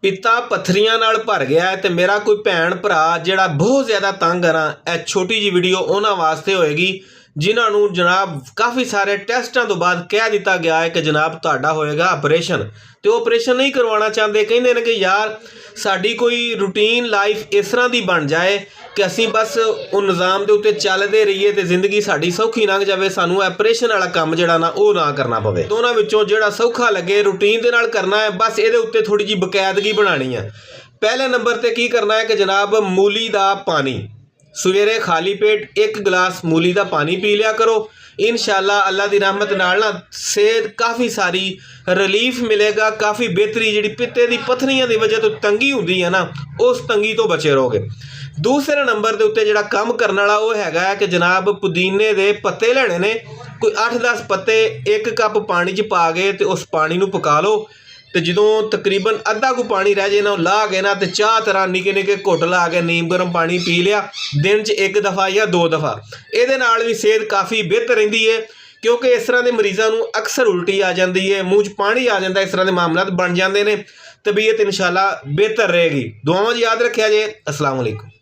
ਪਿਤਾ ਪੱਥਰੀਆਂ ਨਾਲ ਭਰ ਗਿਆ ਹੈ ਤੇ ਮੇਰਾ ਕੋਈ ਭੈਣ ਭਰਾ ਜਿਹੜਾ ਬਹੁਤ ਜ਼ਿਆਦਾ ਤੰਗ ਆ ਨਾ, ਇਹ ਛੋਟੀ ਜੀ ਵੀਡੀਓ ਉਹਨਾਂ ਵਾਸਤੇ ਹੋਏਗੀ ਜਿਨ੍ਹਾਂ ਨੂੰ ਜਨਾਬ ਕਾਫੀ ਸਾਰੇ ਟੈਸਟਾਂ ਤੋਂ ਬਾਅਦ ਕਹਿ ਦਿੱਤਾ ਗਿਆ ਹੈ ਕਿ ਜਨਾਬ ਤੁਹਾਡਾ ਹੋਏਗਾ ਆਪਰੇਸ਼ਨ, ਤੇ ਉਹ ਆਪਰੇਸ਼ਨ ਨਹੀਂ ਕਰਵਾਉਣਾ ਚਾਹੁੰਦੇ। ਕਹਿੰਦੇ ਨੇ ਕਿ ਯਾਰ ਸਾਡੀ ਕੋਈ ਰੂਟੀਨ ਲਾਈਫ ਇਸ ਤਰ੍ਹਾਂ ਦੀ ਬਣ ਜਾਏ ਕਿ ਅਸੀਂ ਬਸ ਉਹ ਨਿਜ਼ਾਮ ਦੇ ਉੱਤੇ ਚੱਲਦੇ ਰਹੀਏ ਤੇ ਜ਼ਿੰਦਗੀ ਸਾਡੀ ਸੌਖੀ ਲੰਘ ਜਾਵੇ, ਸਾਨੂੰ ਆਪਰੇਸ਼ਨ ਵਾਲਾ ਕੰਮ ਜਿਹੜਾ ਨਾ ਉਹ ਨਾ ਕਰਨਾ ਪਵੇ। ਦੋਨਾਂ ਵਿੱਚੋਂ ਜਿਹੜਾ ਸੌਖਾ ਲੱਗੇ ਰੂਟੀਨ ਦੇ ਨਾਲ ਕਰਨਾ ਹੈ, ਬਸ ਇਹਦੇ ਉੱਤੇ ਥੋੜੀ ਜਿਹੀ ਬਕਾਇਦਗੀ ਬਣਾਉਣੀ ਹੈ। ਪਹਿਲੇ ਨੰਬਰ ਤੇ ਕੀ ਕਰਨਾ ਹੈ ਕਿ ਜਨਾਬ ਮੂਲੀ ਦਾ ਪਾਣੀ, ਸਵੇਰੇ ਖਾਲੀ ਪੇਟ 1 गिलास मूली का पानी पी लिया करो। इंशाअल्लाह अल्लाह की रहमत नाल ना सेहत काफ़ी सारी रिलीफ मिलेगा, काफ़ी बेहतरी जी पित्ते की पत्थरियां की वजह तो तंगी होंदी है ना, उस तंगी तो बचे रहोगे। दूसरे नंबर के उत्ते जिहड़ा काम करने वाला वो हैगा कि जनाब पुदीने के पत्ते लैने ने, कोई 8-10 पत्ते 1 कप पानी च पा के ते उस पानी नूं पका लो, तो जो तकरीबन अद्धा को पानी रह जाए ना ला के ना तो चाह तरह निके निके घुट ला के नीम गर्म पानी पी लिया दिन च 1 दफ़ा या 2 दफ़ा। ये भी सेहत काफ़ी बेहतर रही है, क्योंकि इस तरह के मरीजों को अक्सर उल्टी आ जाती है, मूँह च पानी आ जाता है, इस तरह के मामलात बन जाते हैं। तबीयत इंशाअल्लाह बेहतर रहेगी। दुआवां याद रखिया जे। अस्सलाम वालेकुम।